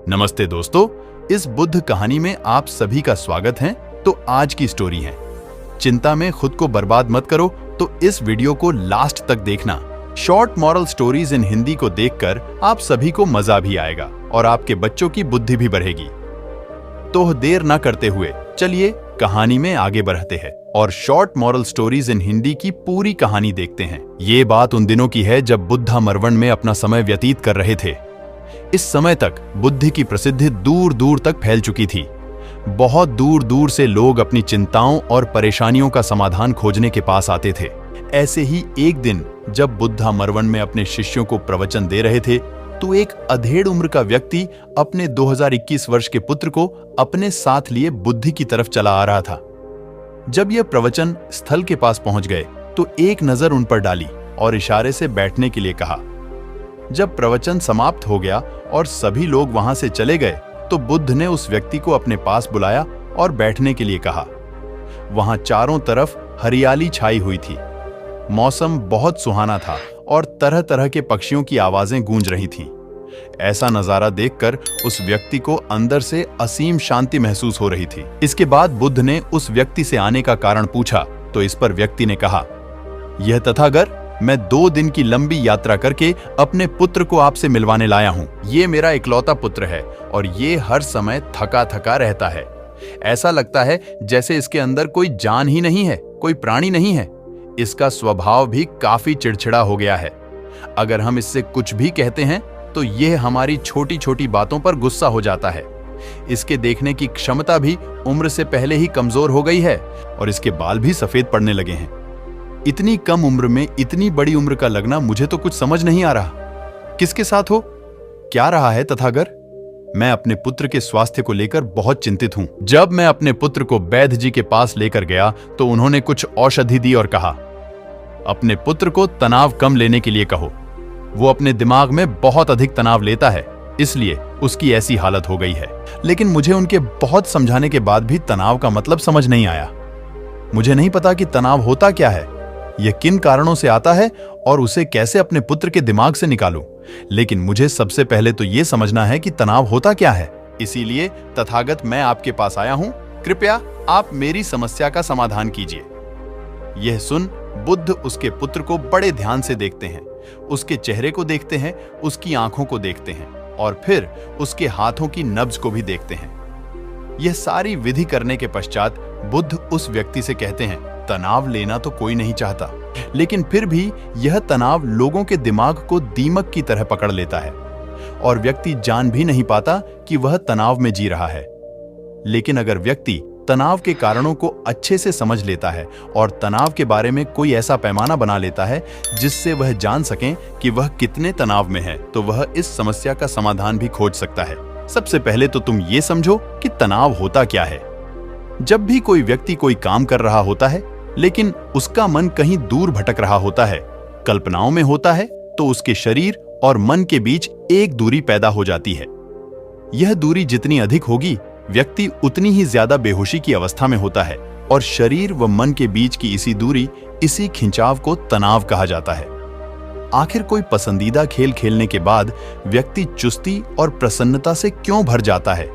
नमस्ते दोस्तों, इस बुद्ध कहानी में आप सभी का स्वागत है। तो आज की स्टोरी है, चिंता में खुद को बर्बाद मत करो। तो इस वीडियो को लास्ट तक देखना। Short moral stories in Hindi को देखकर आप सभी को मजा भी आएगा और आपके बच्चों की बुद्धि भी बढ़ेगी। तो देर न करते हुए चलिए कहानी में आगे बढ़ते हैं और short moral stories in Hindi की पूरी कहानी देखते हैं। ये बात उन दिनों की है जब बुद्धा मरवन में अपना समय व्यतीत कर रहे थे। इस समय तक बुद्धि की प्रसिद्धि दूर दूर तक फैल चुकी थी। बहुत दूर दूर से लोग अपनी चिंताओं और परेशानियों का समाधान खोजने के पास आते थे। ऐसे ही एक दिन जब बुद्धा मरवन में अपने शिष्यों को प्रवचन दे रहे थे तो एक अधेड़ उम्र का व्यक्ति अपने 2021 वर्ष के पुत्र को अपने साथ लिए बुद्धि की तरफ चला आ रहा था। जब यह प्रवचन स्थल के पास पहुंच गए तो एक नजर उन पर डाली और इशारे से बैठने के लिए कहा। जब प्रवचन समाप्त हो गया और सभी लोग वहां से चले गए तो बुद्ध ने उस व्यक्ति को अपने पास बुलाया और बैठने के लिए कहा। वहां चारों तरफ हरियाली छाई हुई थी। मौसम बहुत सुहाना था और तरह तरह के पक्षियों की आवाजें गूंज रही थीं। ऐसा नजारा देखकर उस व्यक्ति को अंदर से असीम शांति महसूस हो रही थी। इसके बाद बुद्ध ने उस व्यक्ति से आने का कारण पूछा तो इस पर व्यक्ति ने कहा, यह तथागत, मैं 2 दिन की लंबी यात्रा करके अपने पुत्र को आपसे मिलवाने लाया हूं। ये मेरा इकलौता पुत्र है और ये हर समय थका थका रहता है। ऐसा लगता है जैसे इसके अंदर कोई जान ही नहीं है, कोई प्राणी नहीं है। इसका स्वभाव भी काफी चिड़चिड़ा हो गया है। अगर हम इससे कुछ भी कहते हैं तो यह हमारी छोटी छोटी बातों पर गुस्सा हो जाता है। इसके देखने की क्षमता भी उम्र से पहले ही कमजोर हो गई है और इसके बाल भी सफेद पड़ने लगे हैं। इतनी कम उम्र में इतनी बड़ी उम्र का लगना मुझे तो कुछ समझ नहीं आ रहा। किसके साथ हो? क्या रहा है तथागत? मैं अपने पुत्र के स्वास्थ्य को लेकर बहुत चिंतित हूं। जब मैं अपने पुत्र को वैद्य जी के पास लेकर गया तो उन्होंने कुछ औषधि दी और कहा, अपने पुत्र को तनाव कम लेने के लिए कहो। वो अपने दिमाग में बहुत अधिक तनाव लेता है, इसलिए उसकी ऐसी हालत हो गई है। लेकिन मुझे उनके बहुत समझाने के बाद भी तनाव का मतलब समझ नहीं आया। मुझे नहीं पता कि तनाव होता क्या है, यह किन कारणों से आता है और उसे कैसे अपने पुत्र के दिमाग से निकालूं। लेकिन मुझे सबसे पहले तो यह समझना है कि तनाव होता क्या है। इसीलिए तथागत, मैं आपके पास आया हूं। कृपया आप मेरी समस्या का समाधान कीजिए। यह सुन बुद्ध उसके पुत्र को बड़े ध्यान से देखते हैं। उसके चेहरे को देखते हैं, उसकी आंखों को देखते हैं और फिर उसके हाथों की नब्ज को भी देखते हैं। यह सारी विधि करने के पश्चात बुद्ध उस व्यक्ति से कहते हैं, तनाव लेना तो कोई नहीं चाहता, लेकिन फिर भी यह तनाव लोगों के दिमाग को दीमक की तरह पकड़ लेता है और व्यक्ति जान भी नहीं पाता कि वह तनाव में जी रहा है। लेकिन अगर व्यक्ति तनाव के कारणों को अच्छे से समझ लेता है और तनाव के बारे में कोई ऐसा पैमाना बना लेता है जिससे वह जान सके कि वह कितने तनाव में है, तो वह इस समस्या का समाधान भी खोज सकता है। सबसे पहले तो तुम ये समझो कि तनाव होता क्या है। जब भी कोई व्यक्ति कोई काम कर रहा होता है लेकिन उसका मन कहीं दूर भटक रहा होता है, कल्पनाओं में होता है, तो उसके शरीर और मन के बीच एक दूरी पैदा हो जाती है। यह दूरी जितनी अधिक होगी, व्यक्ति उतनी ही ज्यादा बेहोशी की अवस्था में होता है और शरीर व मन के बीच की इसी दूरी, इसी खिंचाव को तनाव कहा जाता है। आखिर कोई पसंदीदा खेल खेलने के बाद व्यक्ति चुस्ती और प्रसन्नता से क्यों भर जाता है,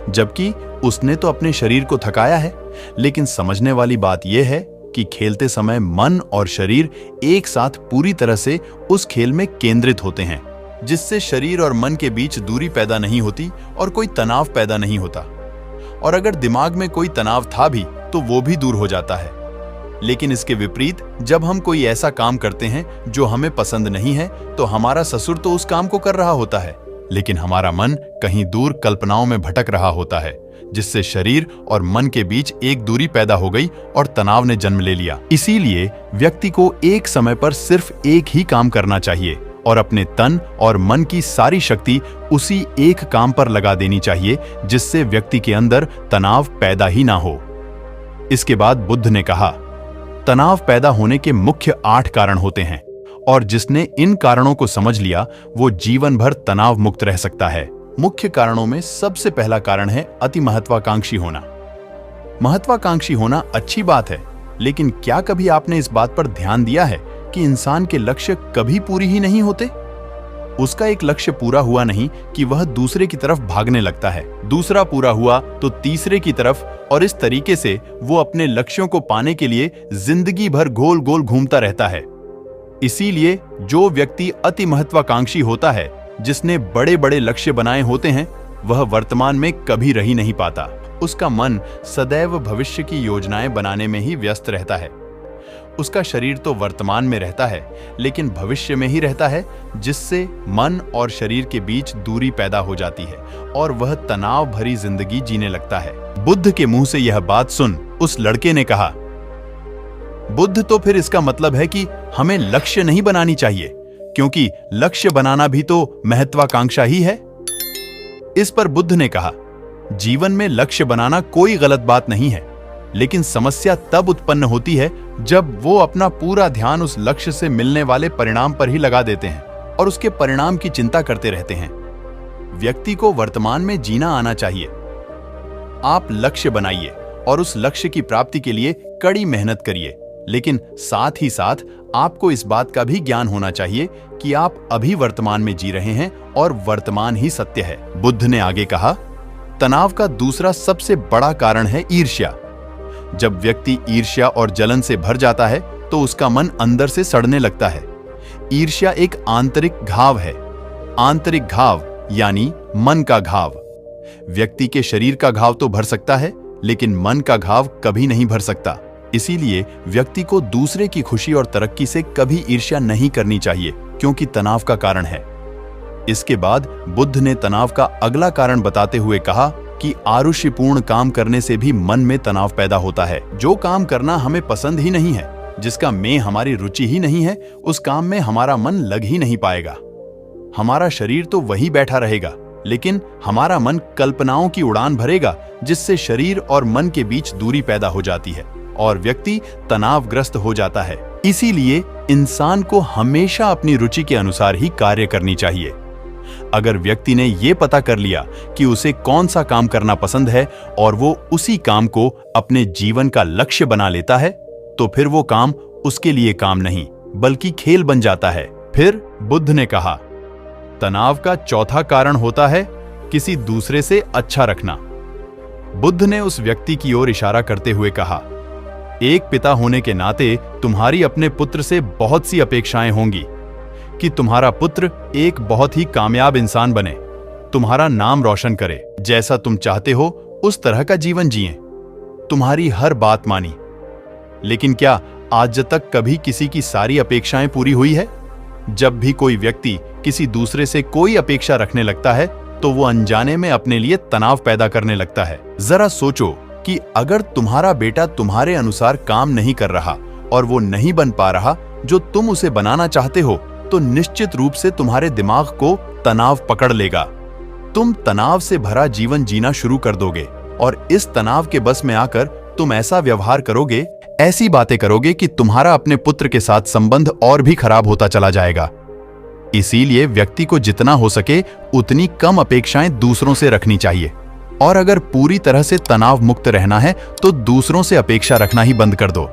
जबकि उसने तो अपने शरीर को थकाया है। लेकिन समझने वाली बात यह है कि खेलते समय मन और शरीर एक साथ पूरी तरह से उस खेल में केंद्रित होते हैं, जिससे शरीर और मन के बीच दूरी पैदा नहीं होती और कोई तनाव पैदा नहीं होता। और अगर दिमाग में कोई तनाव था भी तो वो भी दूर हो जाता है। लेकिन इसके विपरीत जब हम कोई ऐसा काम करते हैं जो हमें पसंद नहीं है तो हमारा ससुर तो उस काम को कर रहा होता है, लेकिन हमारा मन कहीं दूर कल्पनाओं में भटक रहा होता है, जिससे शरीर और मन के बीच एक दूरी पैदा हो गई और तनाव ने जन्म ले लिया। इसीलिए व्यक्ति को एक समय पर सिर्फ एक ही काम करना चाहिए और अपने तन और मन की सारी शक्ति उसी एक काम पर लगा देनी चाहिए, जिससे व्यक्ति के अंदर तनाव पैदा ही ना हो। इसके बाद बुद्ध ने कहा, तनाव पैदा होने के मुख्य 8 कारण होते हैं और जिसने इन कारणों को समझ लिया वो जीवन भर तनाव मुक्त रह सकता है। मुख्य कारणों में सबसे पहला कारण है अति महत्वाकांक्षी होना। महत्वाकांक्षी होना अच्छी बात है, लेकिन क्या कभी आपने इस बात पर ध्यान दिया है कि इंसान के लक्ष्य कभी पूरी ही नहीं होते? उसका एक लक्ष्य पूरा हुआ नहीं कि वह दूसरे की तरफ भागने लगता है, दूसरा पूरा हुआ तो तीसरे की तरफ, और इस तरीके से वो अपने लक्ष्यों को पाने के लिए जिंदगी भर गोल गोल घूमता रहता है। इसीलिए जो व्यक्ति अति महत्वाकांक्षी होता है, जिसने बड़े बड़े लक्ष्य बनाए होते हैं, वह वर्तमान में कभी रह ही नहीं पाता। उसका मन सदैव भविष्य की योजनाएं बनाने में ही व्यस्त रहता है। उसका शरीर तो वर्तमान में रहता है, लेकिन भविष्य में ही रहता है, जिससे मन और शरीर के बीच दूरी पैदा हो जाती है और वह तनाव भरी जिंदगी जीने लगता है। बुद्ध के मुंह से यह बात सुन उस लड़के ने कहा, बुद्ध, तो फिर इसका मतलब है कि हमें लक्ष्य नहीं बनानी चाहिए, क्योंकि लक्ष्य बनाना भी तो महत्वाकांक्षा ही है। इस पर बुद्ध ने कहा, जीवन में लक्ष्य बनाना कोई गलत बात नहीं है, लेकिन समस्या तब उत्पन्न होती है जब वो अपना पूरा ध्यान उस लक्ष्य से मिलने वाले परिणाम पर ही लगा देते हैं और उसके परिणाम की चिंता करते रहते हैं। व्यक्ति को वर्तमान में जीना आना चाहिए। आप लक्ष्य बनाइए और उस लक्ष्य की प्राप्ति के लिए कड़ी मेहनत करिए, लेकिन साथ ही साथ आपको इस बात का भी ज्ञान होना चाहिए कि आप अभी वर्तमान में जी रहे हैं और वर्तमान ही सत्य है। बुद्ध ने आगे कहा, तनाव का दूसरा सबसे बड़ा कारण है ईर्ष्या। जब व्यक्ति ईर्ष्या और जलन से भर जाता है तो उसका मन अंदर से सड़ने लगता है। ईर्ष्या एक आंतरिक घाव है। आंतरिक घाव यानी मन का घाव। व्यक्ति के शरीर का घाव तो भर सकता है, लेकिन मन का घाव कभी नहीं भर सकता। इसीलिए व्यक्ति को दूसरे की खुशी और तरक्की से कभी ईर्ष्या नहीं करनी चाहिए, क्योंकि तनाव का कारण है। इसके बाद बुद्ध ने तनाव का अगला कारण बताते हुए कहा कि आरुषिपूर्ण काम करने से भी मन में तनाव पैदा होता है। जो काम करना हमें पसंद ही नहीं है, जिसका में हमारी रुचि ही नहीं है, उस काम में हमारा मन लग ही नहीं पाएगा। हमारा शरीर तो वही बैठा रहेगा, लेकिन हमारा मन कल्पनाओं की उड़ान भरेगा, जिससे शरीर और मन के बीच दूरी पैदा हो जाती है और व्यक्ति तनावग्रस्त हो जाता है। इसीलिए इंसान को हमेशा अपनी रुचि के अनुसार ही कार्य करनी चाहिए। अगर व्यक्ति ने यह पता कर लिया कि उसे कौन सा काम करना पसंद है और वो उसी काम को अपने जीवन का लक्ष्य बना लेता है, तो फिर वो काम उसके लिए काम नहीं बल्कि खेल बन जाता है। फिर बुद्ध ने कहा, तनाव का चौथा कारण होता है किसी दूसरे से अच्छा रखना। बुद्ध ने उस व्यक्ति की ओर इशारा करते हुए कहा, एक पिता होने के नाते तुम्हारी अपने पुत्र से बहुत सी अपेक्षाएं होंगी कि तुम्हारा पुत्र एक बहुत ही कामयाब इंसान बने, तुम्हारा नाम रोशन करे, जैसा तुम चाहते हो उस तरह का जीवन जिए, तुम्हारी हर बात मानी। लेकिन क्या आज तक कभी किसी की सारी अपेक्षाएं पूरी हुई है? जब भी कोई व्यक्ति किसी दूसरे से कोई अपेक्षा रखने लगता है तो वो अनजाने में अपने लिए तनाव पैदा करने लगता है। जरा सोचो कि अगर तुम्हारा बेटा तुम्हारे अनुसार काम नहीं कर रहा और वो नहीं बन पा रहा जो तुम उसे बनाना चाहते हो, तो निश्चित रूप से तुम्हारे दिमाग को तनाव पकड़ लेगा। तुम तनाव से भरा जीवन जीना शुरू कर दोगे और इस तनाव के बस में आकर तुम ऐसा व्यवहार करोगे, ऐसी बातें करोगे कि तुम्हारा अपने पुत्र के साथ संबंध और भी खराब होता चला जाएगा। इसीलिए व्यक्ति को जितना हो सके उतनी कम अपेक्षाएं दूसरों से रखनी चाहिए, और अगर पूरी तरह से तनाव मुक्त रहना है तो दूसरों से अपेक्षा रखना ही बंद कर दो।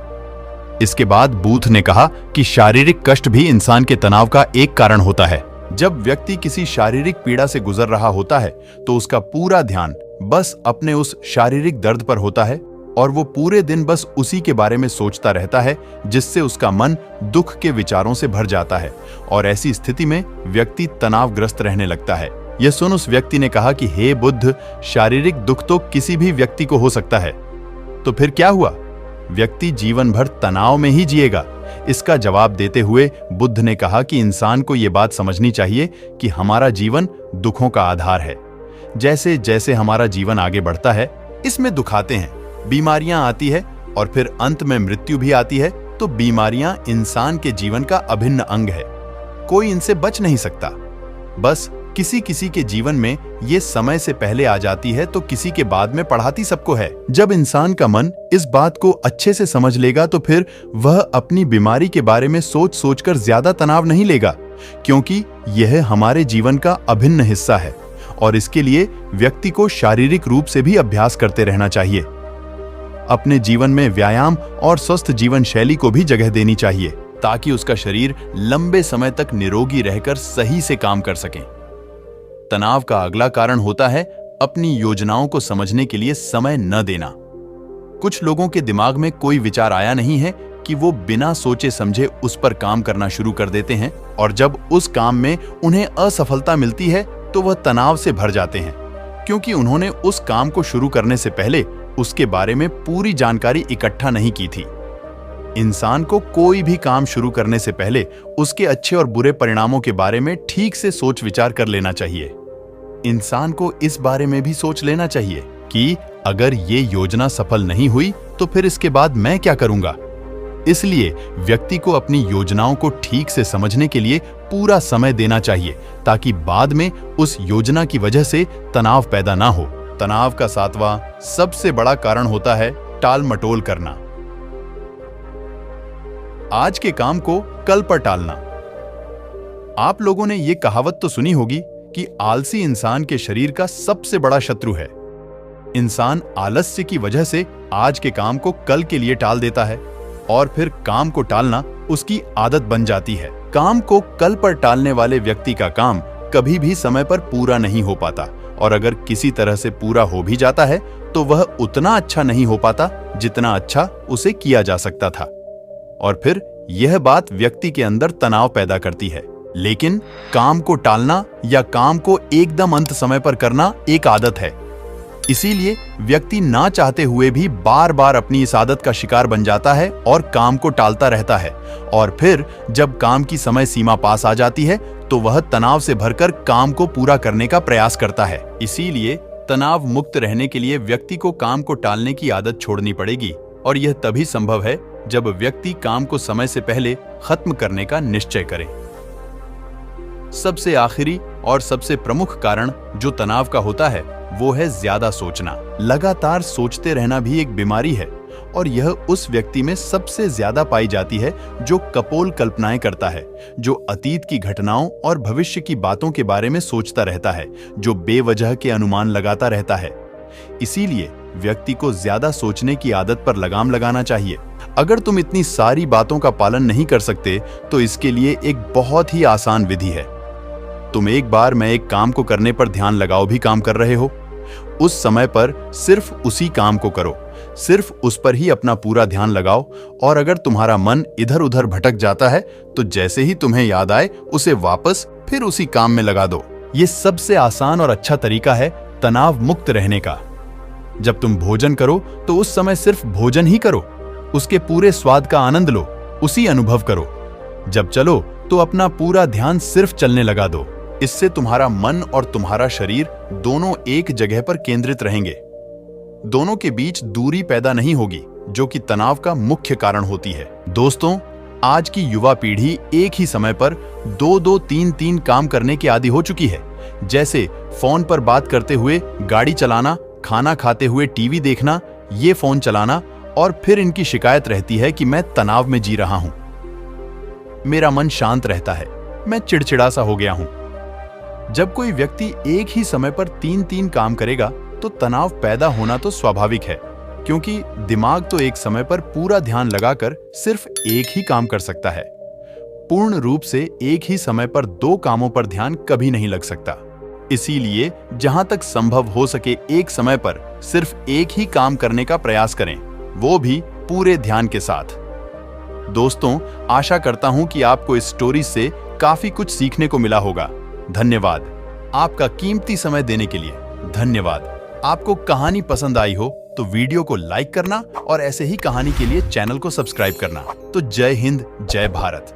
इसके बाद बूथ ने कहा कि शारीरिक कष्ट भी इंसान के तनाव का एक कारण होता है। जब व्यक्ति किसी शारीरिक पीड़ा से गुजर रहा होता है तो उसका पूरा ध्यान बस अपने उस शारीरिक दर्द पर होता है और वो पूरे दिन बस उसी के बारे में सोचता रहता है, जिससे उसका मन दुख के विचारों से भर जाता है और ऐसी स्थिति में व्यक्ति तनावग्रस्त रहने लगता है। यह सुन उस व्यक्ति ने कहा कि हे बुद्ध, शारीरिक दुख तो किसी भी व्यक्ति को हो सकता है, तो फिर क्या हुआ? व्यक्ति जीवन भर तनाव में ही जिएगा। इसका जवाब देते हुए बुद्ध ने कहा कि इंसान को यह बात समझनी चाहिए कि हमारा जीवन दुखों का आधार है। जैसे जैसे हमारा जीवन आगे बढ़ता है, इसमें दुख आते हैं, बीमारियां आती है और फिर अंत में मृत्यु भी आती है। तो बीमारियां इंसान के जीवन का अभिन्न अंग है, कोई इनसे बच नहीं सकता। बस किसी किसी के जीवन में ये समय से पहले आ जाती है तो किसी के बाद में पढ़ाती सबको है। जब इंसान का मन इस बात को अच्छे से समझ लेगा तो फिर वह अपनी बीमारी के बारे में सोच सोचकर ज्यादा तनाव नहीं लेगा, क्योंकि यह हमारे जीवन का अभिन्न हिस्सा है और इसके लिए व्यक्ति को शारीरिक रूप से भी अभ्यास करते रहना चाहिए। अपने जीवन में व्यायाम और स्वस्थ जीवन शैली को भी जगह देनी चाहिए। ताकि उसका शरीर लंबे समय तक निरोगी रहकर सही से काम कर सके। तनाव का अगला कारण होता है अपनी योजनाओं को समझने के लिए समय न देना। कुछ लोगों के दिमाग में कोई विचार आया नहीं है कि वो बिना सोचे समझे उस पर काम करना शुरू कर देते हैं, और जब उस काम में उन्हें असफलता मिलती है तो वह तनाव से भर जाते हैं, क्योंकि उन्होंने उस काम को शुरू करने से पहले उसके बारे में पूरी जानकारी इकट्ठा नहीं की थी। इंसान को कोई भी काम शुरू करने से पहले उसके अच्छे और बुरे परिणामों के बारे में ठीक से सोच विचार कर लेना चाहिए। इंसान को इस बारे में भी सोच लेना चाहिए कि अगर ये योजना सफल नहीं हुई तो फिर इसके बाद मैं क्या करूंगा। इसलिए व्यक्ति को अपनी योजनाओं को ठीक से समझने के लिए पूरा समय देना चाहिए, ताकि बाद में उस योजना की वजह से तनाव पैदा ना हो। तनाव का 7वां सबसे बड़ा कारण होता है टाल मटोल करना। आज के काम को कल पर टालना। आप लोगों ने ये कहावत तो सुनी होगी कि आलसी इंसान के शरीर का सबसे बड़ा शत्रु है। इंसान आलस्य की वजह से आज के काम को कल के लिए टाल देता है, और फिर काम को टालना उसकी आदत बन जाती है। काम को कल पर टालने वाले व्यक्ति का काम कभी भी समय पर पूरा नहीं हो पाता, और अगर किसी तरह से पूरा हो भी जाता है तो वह उतना अच्छा नहीं हो पाता जितना अच्छा उसे किया जा सकता था, और फिर यह बात व्यक्ति के अंदर तनाव पैदा करती है। लेकिन काम को टालना या काम को एकदम अंत समय पर करना एक आदत है, इसीलिए व्यक्ति ना चाहते हुए भी बार बार अपनी इस आदत का शिकार बन जाता है और काम को टालता रहता है, और फिर जब काम की समय सीमा पास आ जाती है तो वह तनाव से भरकर काम को पूरा करने का प्रयास करता है। इसीलिए तनाव मुक्त रहने के लिए व्यक्ति को काम को टालने की आदत छोड़नी पड़ेगी, और यह तभी संभव है जब व्यक्ति काम को समय से पहले खत्म करने का निश्चय करे। सबसे आखिरी और सबसे प्रमुख कारण जो तनाव का होता है वो है ज्यादा सोचना। लगातार सोचते रहना भी एक बीमारी है, और यह उस व्यक्ति में सबसे ज्यादा पाई जाती है जो कपोल कल्पनाएं करता है, जो अतीत की घटनाओं और भविष्य की बातों के बारे में सोचता रहता है, जो बेवजह के अनुमान लगाता रहता है। इसीलिए व्यक्ति को ज्यादा सोचने की आदत पर लगाम लगाना चाहिए। अगर तुम इतनी सारी बातों का पालन नहीं कर सकते तो इसके लिए एक बहुत ही आसान विधि है। तुम एक बार मैं एक काम को करने पर ध्यान लगाओ भी काम कर रहे हो, उस समय पर सिर्फ उसी काम को करो, सिर्फ उस पर ही अपना पूरा ध्यान लगाओ, और अगर तुम्हारा मन इधर उधर भटक जाता है तो जैसे ही तुम्हें याद आए उसे वापस फिर उसी काम में लगा दो। ये सबसे आसान और अच्छा तरीका है तनाव मुक्त रहने का। जब तुम भोजन करो तो उस समय सिर्फ भोजन ही करो, उसके पूरे स्वाद का आनंद लो, उसी अनुभव करो। जब चलो तो अपना पूरा ध्यान सिर्फ चलने लगा दो। इससे तुम्हारा मन और तुम्हारा शरीर दोनों एक जगह पर केंद्रित रहेंगे। दोनों के बीच दूरी पैदा नहीं होगी, जो कि तनाव का मुख्य कारण होती है। दोस्तों, आज की युवा पीढ़ी एक ही समय पर 2-2, 3-3 काम करने की आदी हो चुकी है, जैसे फोन पर बात करते हुए गाड़ी चलाना, खाना खाते हुए टीवी देखना, ये फोन चलाना, और फिर इनकी शिकायत रहती है कि मैं तनाव में जी रहा हूं, मेरा मन शांत रहता है, मैं चिड़चिड़ा सा हो गया हूं। जब कोई व्यक्ति एक ही समय पर 3-3 काम करेगा तो तनाव पैदा होना तो स्वाभाविक है, क्योंकि दिमाग तो एक समय पर पूरा ध्यान लगाकर सिर्फ एक ही काम कर सकता है। पूर्ण रूप से एक ही समय पर 2 कामों पर ध्यान कभी नहीं लग सकता। इसीलिए जहां तक संभव हो सके एक समय पर सिर्फ एक ही काम करने का प्रयास करें, वो भी पूरे ध्यान के साथ। दोस्तों, आशा करता हूं कि आपको इस स्टोरी से काफी कुछ सीखने को मिला होगा। धन्यवाद आपका कीमती समय देने के लिए। धन्यवाद। आपको कहानी पसंद आई हो तो वीडियो को लाइक करना और ऐसे ही कहानी के लिए चैनल को सब्सक्राइब करना। तो जय हिंद, जय भारत।